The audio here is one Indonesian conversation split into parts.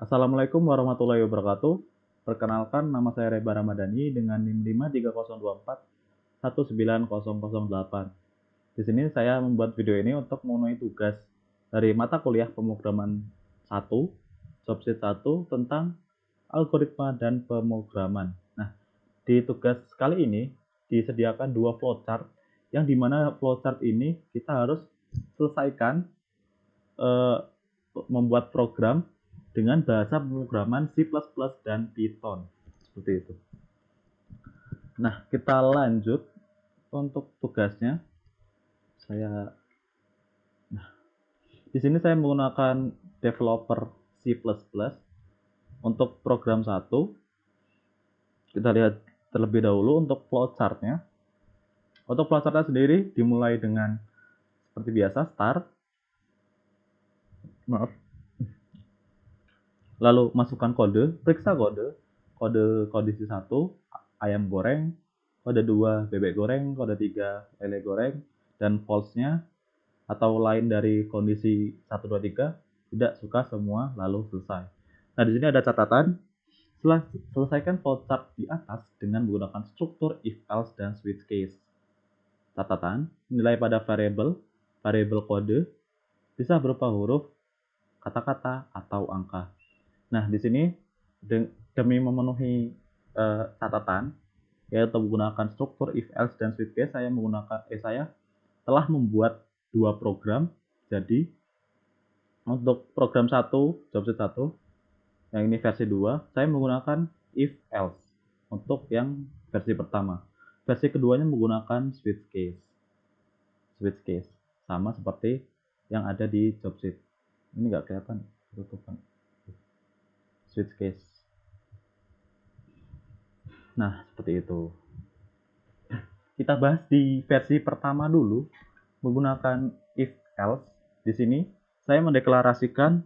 Assalamualaikum warahmatullahi wabarakatuh. Perkenalkan, nama saya Reba Ramadhani dengan NIM 53024 19008. Di sini saya membuat video ini untuk memenuhi tugas dari mata kuliah pemrograman 1, subset 1 tentang algoritma dan pemrograman. Nah, di tugas kali ini disediakan dua flowchart yang dimana flowchart ini kita harus selesaikan eh, membuat program dengan bahasa pemrograman C++ dan Python. Seperti itu. Nah, kita lanjut untuk tugasnya. Di sini saya menggunakan developer C++ untuk program 1. Kita lihat terlebih dahulu untuk flowchartnya. Untuk flowchartnya sendiri dimulai dengan seperti biasa start. Lalu masukkan kode, periksa kode kondisi 1 ayam goreng, kode 2 bebek goreng, kode 3 lele goreng, dan false-nya atau lain dari kondisi 1, 2, 3 tidak suka semua, lalu selesai. Nah, di sini ada catatan. Setelah selesaikan flowchart di atas dengan menggunakan struktur if, else, dan switch case. Catatan, nilai pada variabel kode bisa berupa huruf, kata-kata, atau angka. Nah, di sini demi memenuhi catatan, yaitu menggunakan struktur if, else, dan switch case, saya telah membuat dua program. Jadi, untuk program 1, subset 1, yang ini versi 2, saya menggunakan if, else untuk yang versi pertama. Versi keduanya menggunakan switch case. Switch case sama seperti yang ada di jobsheet. Ini nggak kelihatan, tutupan. Switch case. Nah, seperti itu. Kita bahas di versi pertama dulu menggunakan if, else. Di sini saya mendeklarasikan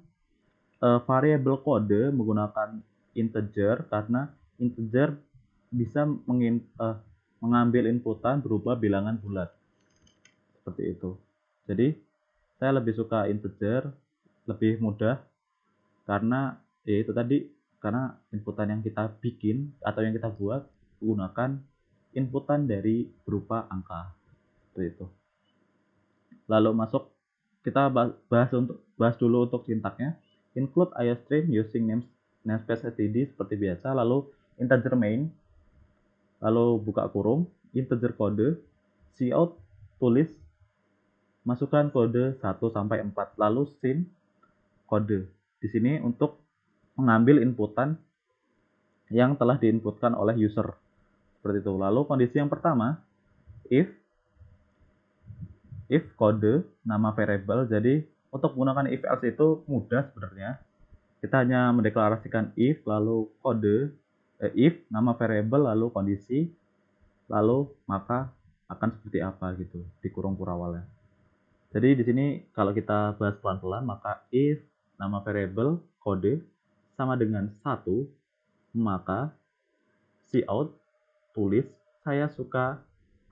variabel kode menggunakan integer karena integer bisa mengambil inputan berupa bilangan bulat. Seperti itu. Jadi, saya lebih suka integer, lebih mudah karena ya itu tadi, karena inputan yang kita bikin atau yang kita buat menggunakan inputan dari berupa angka. Seperti itu. Lalu kita bahas dulu untuk sintaknya. Include iostream using namespace std seperti biasa, lalu integer main, lalu buka kurung, integer kode, cout, tulis, masukkan kode 1 sampai 4, lalu sin kode. Di sini untuk mengambil inputan yang telah diinputkan oleh user. Seperti itu. Lalu kondisi yang pertama, if kode nama variable. Jadi untuk menggunakan if else itu mudah sebenarnya. Kita hanya mendeklarasikan if, lalu kode, if, nama variable, lalu kondisi, lalu maka akan seperti apa gitu di kurung awalnya. Jadi di sini kalau kita bahas pelan-pelan, maka if, nama variable, kode, sama dengan 1, maka cout, tulis, saya suka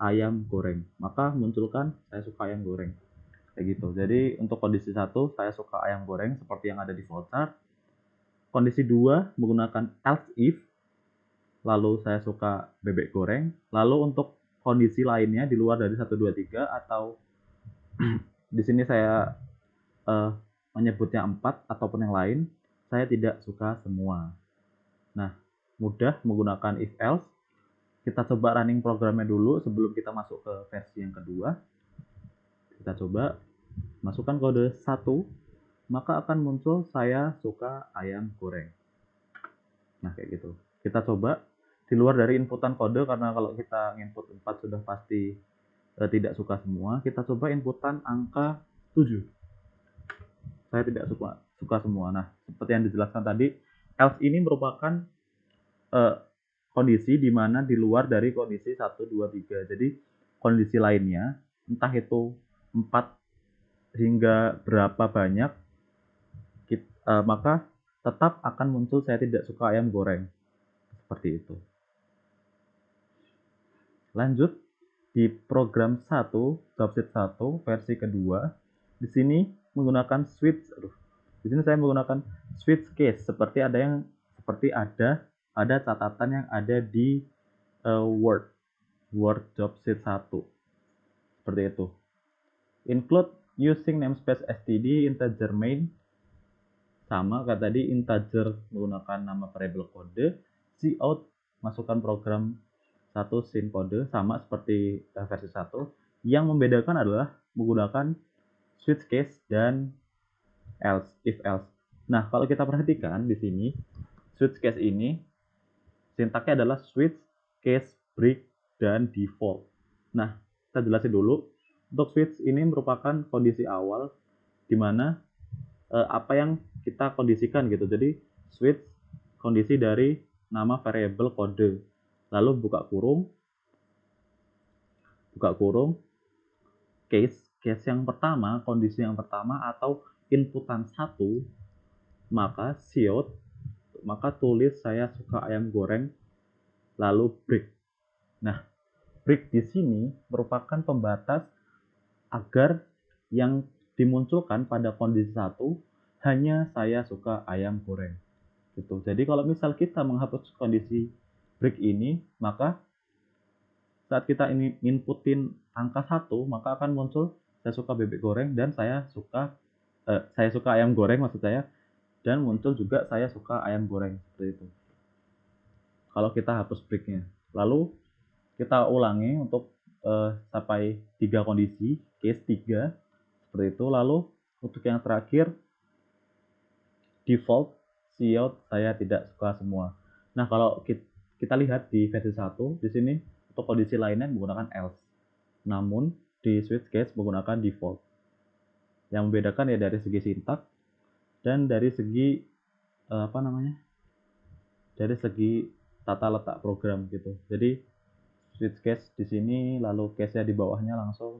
ayam goreng. Maka munculkan saya suka ayam goreng. Kayak gitu. Jadi untuk kondisi 1, saya suka ayam goreng seperti yang ada di flowchart. Kondisi 2 menggunakan else if, lalu saya suka bebek goreng. Lalu untuk kondisi lainnya di luar dari 1, 2, 3 atau di sini saya menyebutnya 4 ataupun yang lain, saya tidak suka semua. Nah, mudah menggunakan if else. Kita coba running programnya dulu sebelum kita masuk ke versi yang kedua. Kita coba masukkan kode 1, maka akan muncul saya suka ayam goreng. Nah, kayak gitu. Kita coba di luar dari inputan kode, karena kalau kita input 4 sudah pasti tidak suka semua. Kita coba inputan angka 7. Saya tidak suka semua. Nah, seperti yang dijelaskan tadi, else ini merupakan kondisi di mana di luar dari kondisi 1, 2, 3. Jadi kondisi lainnya, entah itu 4 hingga berapa banyak, maka tetap akan muncul saya tidak suka ayam goreng. Seperti itu. Lanjut di program 1, subset 1, versi kedua. Di sini menggunakan switch. Di sini saya menggunakan switch case seperti ada catatan yang ada di Word job sheet 1. Seperti itu. Include using namespace std integer main, sama kayak tadi, integer menggunakan nama variable kode, cout masukkan program 1 sin kode, sama seperti versi 1. Yang membedakan adalah menggunakan switch case dan else, if else. Nah, kalau kita perhatikan di sini, switch case ini sintaknya adalah switch case break dan default. Nah, kita jelasin dulu. Untuk switch ini merupakan kondisi awal di mana apa yang kita kondisikan gitu. Jadi switch kondisi dari nama variable kode. Lalu buka kurung case yang pertama, kondisi yang pertama atau inputan 1, maka cout, maka tulis saya suka ayam goreng, lalu break. Nah, break di sini merupakan pembatas agar yang dimunculkan pada kondisi 1 hanya saya suka ayam goreng. Gitu. Jadi kalau misal kita menghapus kondisi break ini, maka saat kita ini inputin angka 1, maka akan muncul saya suka bebek goreng dan saya suka ayam goreng maksud saya, dan muncul juga saya suka ayam goreng, seperti itu. Kalau kita hapus breaknya. Lalu kita ulangi untuk sampai 3 kondisi, case 3, seperti itu. Lalu untuk yang terakhir, default, cout saya tidak suka semua. Nah, kalau kita lihat di versi 1, di sini untuk kondisi lainnya menggunakan else. Namun di switch case menggunakan default. Yang membedakan ya dari segi sintak dan dari segi dari segi tata letak program gitu. Jadi switch case di sini, lalu case-nya di bawahnya langsung.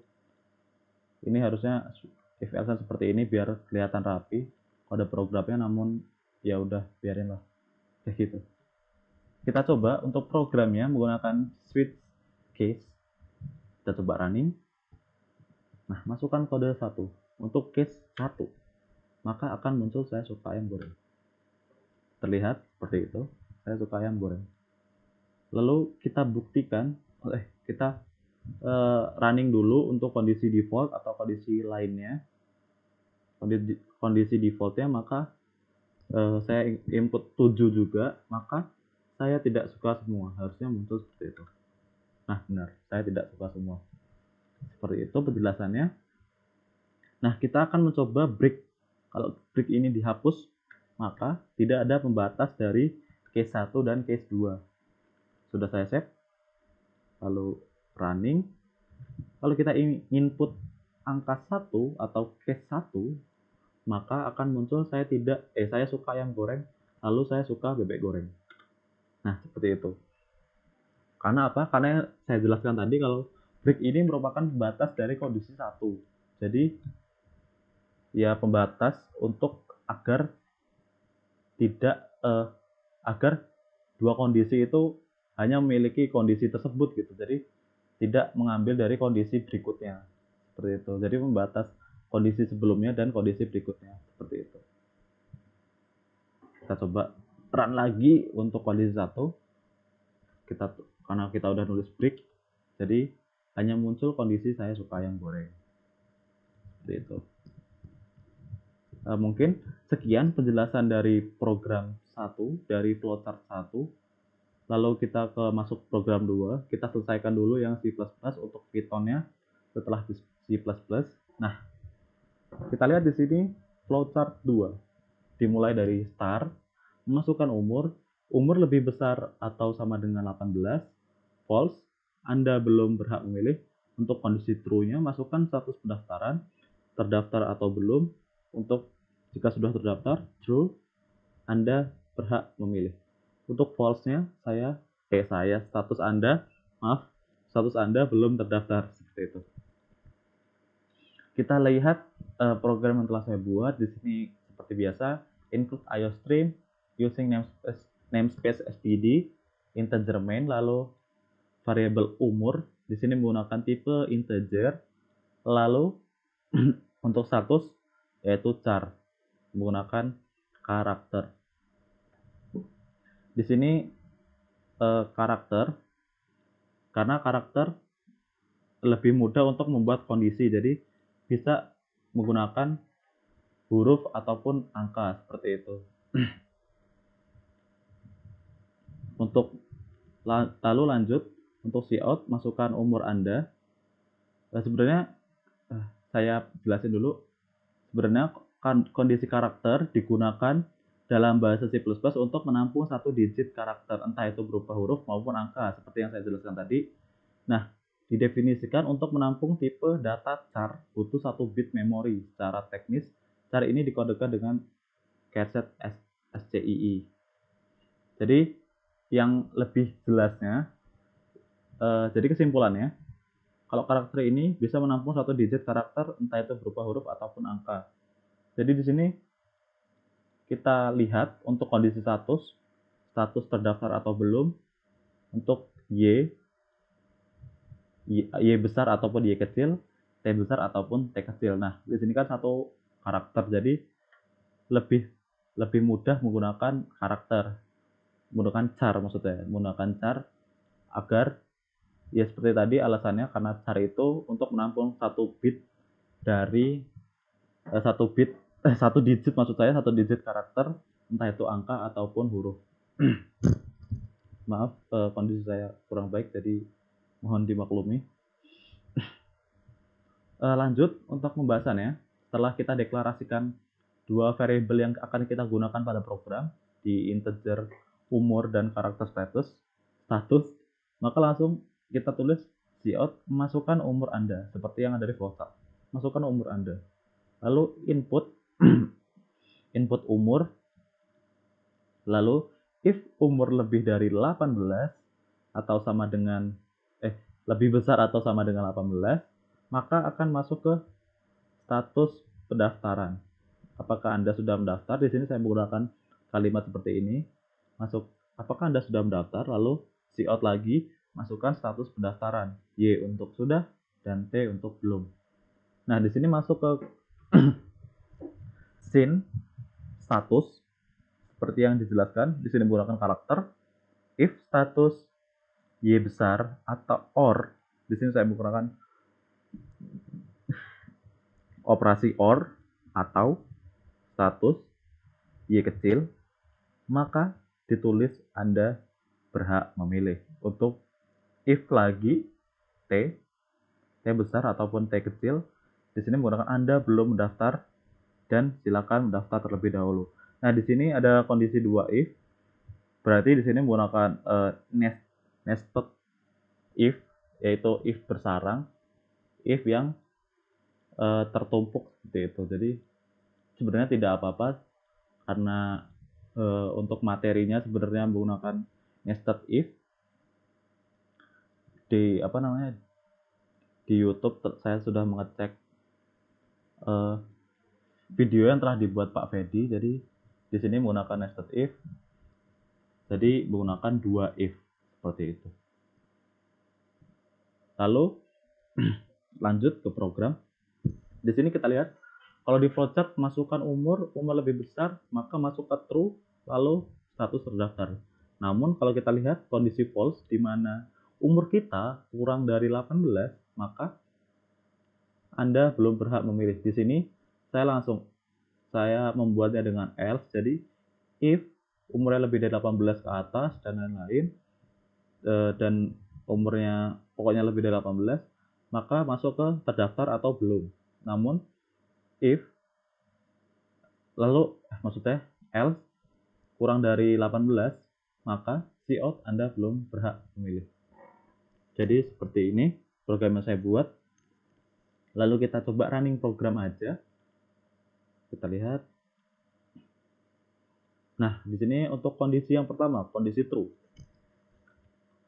Ini harusnya if else seperti ini biar kelihatan rapi kode programnya, namun ya udah biarin lah kayak gitu. Kita coba untuk programnya menggunakan switch case. Kita coba running. Nah, masukkan kode 1 untuk case 1, maka akan muncul saya suka ayam goreng. Terlihat seperti itu, saya suka ayam goreng. Lalu kita buktikan, kita running dulu untuk kondisi default atau kondisi lainnya. Kondisi defaultnya, maka saya input 7 juga, maka saya tidak suka semua, harusnya muncul seperti itu. Nah, benar, saya tidak suka semua. Seperti itu penjelasannya. Nah, kita akan mencoba break. Kalau break ini dihapus, maka tidak ada pembatas dari case 1 dan case 2. Sudah saya save. Lalu running. Kalau kita input angka 1 atau case 1, maka akan muncul saya suka ayam goreng, lalu saya suka bebek goreng. Nah, seperti itu. Karena apa? Karena saya jelaskan tadi kalau break ini merupakan pembatas dari kondisi 1. Jadi ya pembatas untuk agar tidak agar dua kondisi itu hanya memiliki kondisi tersebut gitu. Jadi tidak mengambil dari kondisi berikutnya. Seperti itu. Jadi pembatas kondisi sebelumnya dan kondisi berikutnya. Seperti itu. Kita coba run lagi untuk kondisi 1. Karena kita udah nulis break, jadi hanya muncul kondisi saya suka ayam goreng. Seperti itu. Mungkin sekian penjelasan dari program 1, dari flowchart 1. Lalu kita masuk program 2, kita selesaikan dulu yang C++ untuk Python-nya setelah C++. Nah, kita lihat di sini flowchart 2. Dimulai dari start, memasukkan umur lebih besar atau sama dengan 18, false, Anda belum berhak memilih. Untuk kondisi true-nya, masukkan status pendaftaran, terdaftar atau belum. Untuk jika sudah terdaftar, true, Anda berhak memilih. Untuk false-nya, status Anda belum terdaftar, seperti itu. Kita lihat program yang telah saya buat di sini seperti biasa, include IOStream using namespace std, integer main, lalu variabel umur, di sini menggunakan tipe integer, lalu untuk status yaitu char. menggunakan karakter. Di sini karakter, karena karakter lebih mudah untuk membuat kondisi, jadi bisa menggunakan huruf ataupun angka seperti itu. Untuk lalu lanjut untuk cout, masukkan umur Anda. Sebenarnya saya jelasin dulu. Sebenarnya kondisi karakter digunakan dalam bahasa C++ untuk menampung satu digit karakter, entah itu berupa huruf maupun angka, seperti yang saya jelaskan tadi. Nah, didefinisikan untuk menampung tipe data char butuh 1 bit memori. Secara teknis, char ini dikodekan dengan cassette SCII. Jadi, yang lebih jelasnya, jadi kesimpulannya, kalau karakter ini bisa menampung 1 digit karakter, entah itu berupa huruf ataupun angka. Jadi di sini kita lihat untuk kondisi status terdaftar atau belum, untuk Y besar ataupun Y kecil, T besar ataupun T kecil. Nah, di sini kan satu karakter, jadi lebih mudah menggunakan karakter, menggunakan char maksudnya, menggunakan char agar ya seperti tadi alasannya, karena char itu untuk menampung 1 bit dari 1 digit, maksud saya 1 digit karakter, entah itu angka ataupun huruf. Maaf, kondisi saya kurang baik, jadi mohon dimaklumi. Lanjut untuk pembahasannya, setelah kita deklarasikan 2 variabel yang akan kita gunakan pada program, di integer umur dan karakter status, maka langsung kita tulis cout masukkan umur Anda, seperti yang ada di flowchart. Masukkan umur Anda. Lalu input input umur, lalu if umur lebih dari 18 atau sama dengan lebih besar atau sama dengan 18, maka akan masuk ke status pendaftaran. Apakah Anda sudah mendaftar? Di sini saya menggunakan kalimat seperti ini. Apakah Anda sudah mendaftar? Lalu cout lagi, masukkan status pendaftaran. Y untuk sudah dan T untuk belum. Nah, di sini masuk ke scene status seperti yang dijelaskan. Di sini menggunakan karakter. If status Y besar atau OR, di sini saya menggunakan operasi OR atau status Y kecil, maka ditulis Anda berhak memilih. Untuk if lagi T besar ataupun T kecil, di sini menggunakan Anda belum mendaftar dan silakan mendaftar terlebih dahulu. Nah, di sini ada kondisi 2 if, berarti di sini menggunakan nested if, yaitu if bersarang, if yang tertumpuk seperti itu. Jadi sebenarnya tidak apa-apa, karena untuk materinya sebenarnya menggunakan nested if. Di YouTube saya sudah mengecek video yang telah dibuat Pak Fedi. Jadi di sini menggunakan nested if, jadi menggunakan 2 if seperti itu. Lalu lanjut ke program. Di sini kita lihat, kalau di flowchart masukkan umur lebih besar, maka masuk ke true, lalu status terdaftar. Namun kalau kita lihat kondisi false, di mana umur kita kurang dari 18, maka Anda belum berhak memilih. Di sini saya membuatnya dengan else, jadi if umurnya lebih dari 18 ke atas dan lain-lain, dan umurnya pokoknya lebih dari 18, maka masuk ke terdaftar atau belum. Namun if else kurang dari 18, maka cout Anda belum berhak memilih. Jadi seperti ini program yang saya buat. Lalu kita coba running program aja. Kita lihat. Nah, di sini untuk kondisi yang pertama, kondisi true.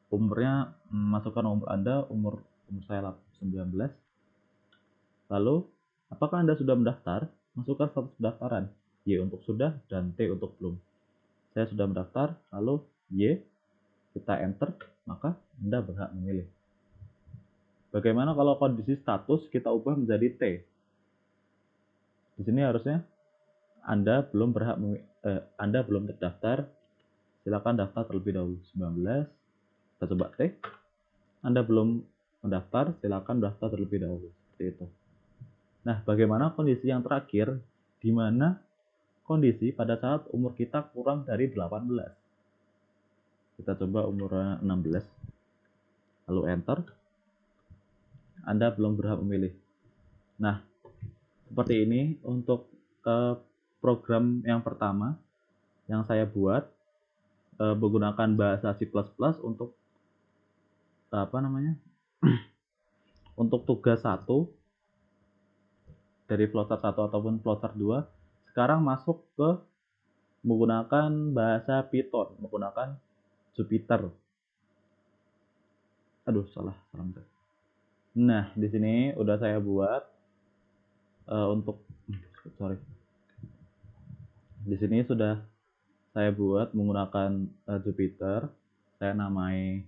Umurnya, masukkan umur Anda, umur saya 19. Lalu, apakah Anda sudah mendaftar? Masukkan status pendaftaran. Y untuk sudah dan T untuk belum. Saya sudah mendaftar, lalu Y, kita enter, maka Anda berhak memilih. Bagaimana kalau kondisi status kita ubah menjadi T? Di sini harusnya Anda belum terdaftar, silakan daftar terlebih dahulu. 19, kita coba cek. Anda belum mendaftar, silakan daftar terlebih dahulu. Seperti itu. Nah, bagaimana kondisi yang terakhir, di mana kondisi pada saat umur kita kurang dari 18. Kita coba umurnya 16. Lalu enter. Anda belum berhak memilih. Nah, seperti ini untuk program yang pertama yang saya buat menggunakan bahasa C++ untuk untuk tugas 1 dari flowchart 1 ataupun flowchart 2. Sekarang masuk ke menggunakan bahasa Python, menggunakan Jupyter. Aduh, salah. Nah, di sini udah saya buat Di sini sudah saya buat menggunakan Jupyter. Saya namai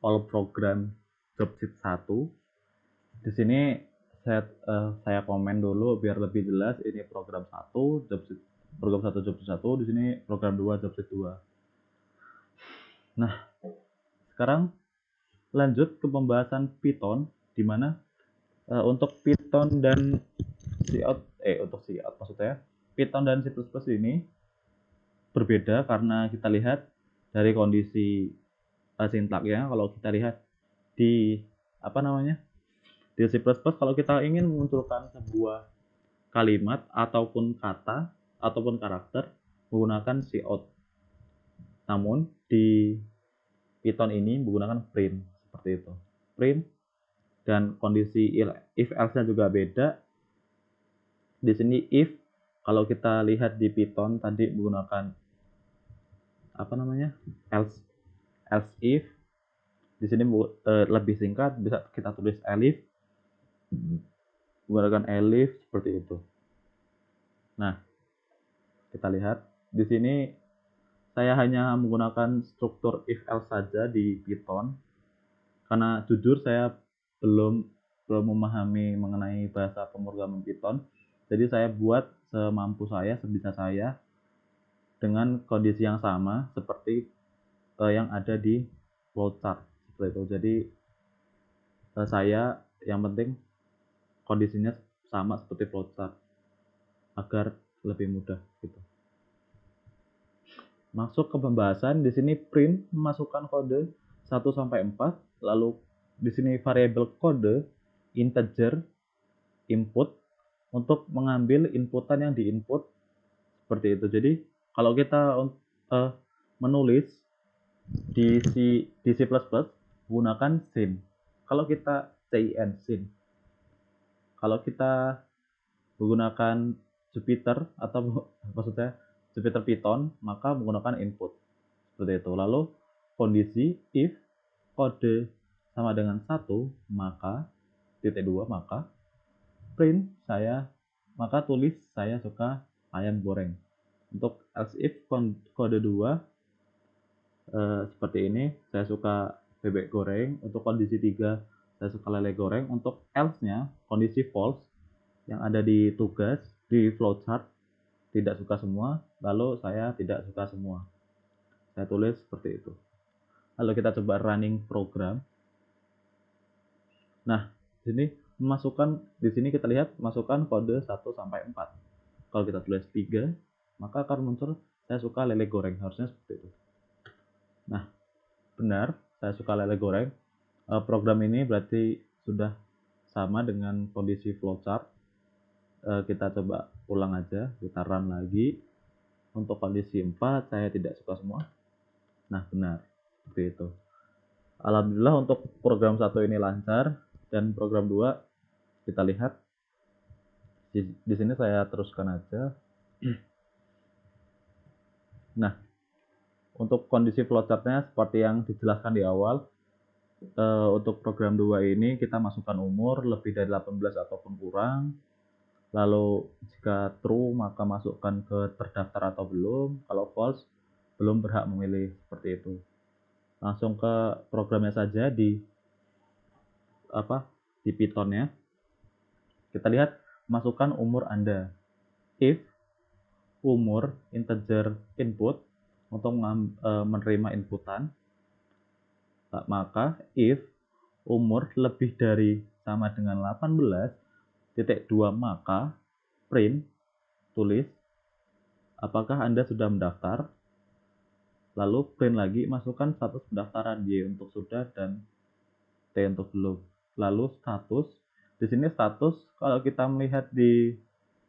all program job sheet 1. Di sini saya komen dulu biar lebih jelas. Ini program 1 job sheet, program 1 job sheet 1. Di sini program 2 job sheet 2. Nah, sekarang lanjut ke pembahasan Python, di mana untuk Python dan Python dan C++ ini berbeda karena kita lihat dari kondisi sintaknya. Kalau kita lihat di di C++, kalau kita ingin memunculkan sebuah kalimat ataupun kata ataupun karakter menggunakan cout. Namun di Python ini menggunakan print, seperti itu. Print, dan kondisi if else-nya juga beda. Di sini if, kalau kita lihat di Python tadi menggunakan else if. Di sini lebih singkat, bisa kita tulis elif, menggunakan elif seperti itu. Nah, kita lihat di sini saya hanya menggunakan struktur if else saja di Python karena jujur saya belum memahami mengenai bahasa pemrograman Python. Jadi saya buat semampu saya, sebisa saya dengan kondisi yang sama seperti yang ada di flowchart seperti itu. Jadi saya yang penting kondisinya sama seperti flowchart agar lebih mudah gitu. Masuk ke pembahasan. Di sini print memasukkan kode 1 sampai 4, lalu di sini variabel kode integer input untuk mengambil inputan yang diinput seperti itu. Jadi kalau kita menulis di C++ menggunakan sin. Kalau kita sin. Kalau kita menggunakan Jupyter atau maksudnya Jupyter Python, maka menggunakan input seperti itu. Lalu kondisi if kode sama dengan 1, maka titik 2, maka print maka tulis saya suka ayam goreng. Untuk else if kode 2 seperti ini, saya suka bebek goreng. Untuk kondisi 3, saya suka lele goreng. Untuk else-nya kondisi false yang ada di tugas di flowchart tidak suka semua, lalu saya tidak suka semua. Saya tulis seperti itu. Lalu kita coba running program. Nah, di sini kita lihat masukkan kode 1 sampai 4. Kalau kita tulis 3, maka akan muncul saya suka lele goreng. Harusnya seperti itu. Nah, benar, saya suka lele goreng. Program ini berarti sudah sama dengan kondisi flowchart. Kita coba ulang aja, kita run lagi. Untuk kondisi 4, saya tidak suka semua. Nah, benar, seperti itu. Alhamdulillah untuk program 1 ini lancar, dan program 2 kita lihat. Di sini saya teruskan aja. Nah, untuk kondisi flowchart-nya seperti yang dijelaskan di awal. Untuk program 2 ini kita masukkan umur lebih dari 18 ataupun kurang. Lalu jika true maka masukkan ke terdaftar atau belum. Kalau false belum berhak memilih, seperti itu. Langsung ke programnya saja di Python-nya. Kita lihat masukkan umur Anda. If umur integer input untuk menerima inputan, maka if umur lebih dari sama dengan 18.2 maka print tulis apakah Anda sudah mendaftar, lalu print lagi masukkan status pendaftaran Y untuk sudah dan T untuk belum. Lalu status, di sini status kalau kita melihat di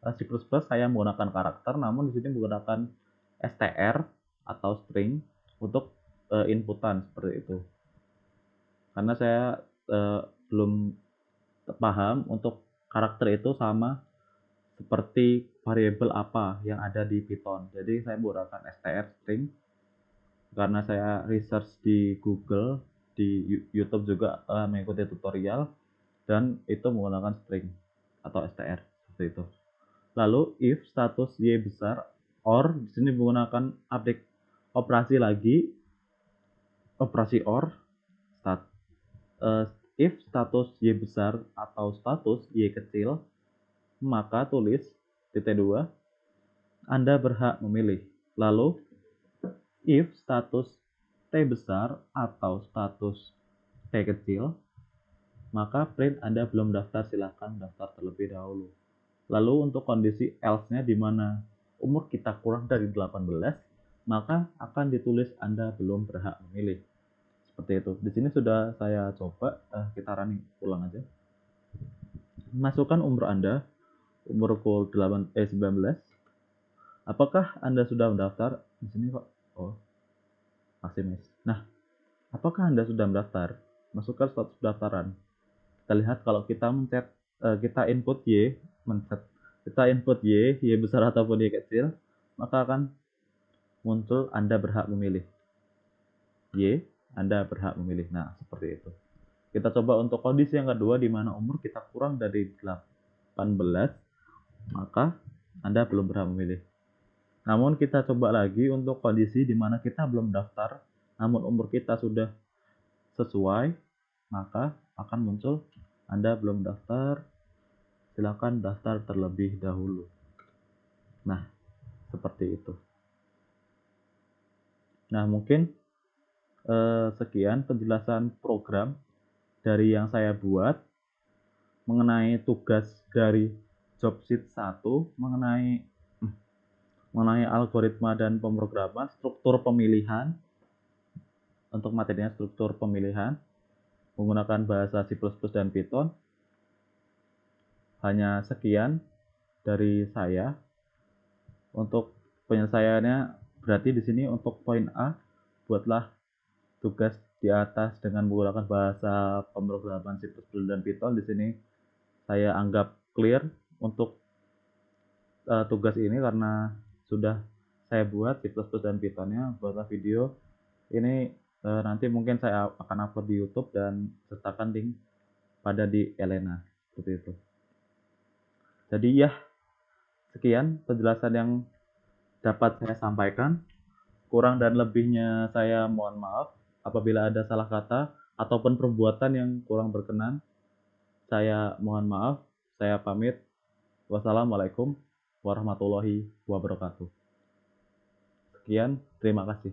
C++ saya menggunakan karakter, namun di sini menggunakan str atau string untuk inputan seperti itu. Karena saya belum paham untuk karakter itu sama seperti variabel apa yang ada di Python. Jadi saya menggunakan str string karena saya research di Google, di YouTube juga mengikuti tutorial dan itu menggunakan string atau str seperti itu. Lalu if status Y besar or di sini menggunakan operasi lagi, operasi or stat, if status Y besar atau status Y kecil, maka tulis titik 2 Anda berhak memilih. Lalu if status T besar atau status T kecil, maka print Anda belum daftar, silahkan daftar terlebih dahulu. Lalu untuk kondisi else-nya di mana umur kita kurang dari 18, maka akan ditulis Anda belum berhak memilih. Seperti itu. Di sini sudah saya coba, kita running ulang aja. Masukkan umur Anda, umurku 19. Apakah Anda sudah mendaftar? Di sini kok. Oh, masih miss. Nah, apakah Anda sudah mendaftar? Masukkan status pendaftaran. Kita lihat kalau kita mencet, kita input Y, kita input Y besar ataupun Y kecil, maka akan muncul Anda berhak memilih. Y, Anda berhak memilih. Nah, seperti itu. Kita coba untuk kondisi yang kedua di mana umur kita kurang dari 18, maka Anda belum berhak memilih. Namun kita coba lagi untuk kondisi di mana kita belum daftar, namun umur kita sudah sesuai, maka akan muncul Anda belum daftar, silakan daftar terlebih dahulu. Nah, seperti itu. Nah, mungkin sekian penjelasan program dari yang saya buat mengenai tugas dari job sheet 1 mengenai algoritma dan pemrograman, struktur pemilihan. Untuk materinya struktur pemilihan menggunakan bahasa C++ dan Python. Hanya sekian dari saya. Untuk penyelesaiannya berarti di sini untuk poin A, buatlah tugas di atas dengan menggunakan bahasa pemrograman C++ dan Python. Di sini saya anggap clear untuk tugas ini karena sudah saya buat C++ dan Pythonnya. Buatlah video ini, nanti mungkin saya akan upload di YouTube dan sertakan link pada di Elena seperti itu. Jadi ya, sekian penjelasan yang dapat saya sampaikan. Kurang dan lebihnya saya mohon maaf apabila ada salah kata ataupun perbuatan yang kurang berkenan. Saya mohon maaf. Saya pamit. Wassalamualaikum warahmatullahi wabarakatuh. Sekian, terima kasih.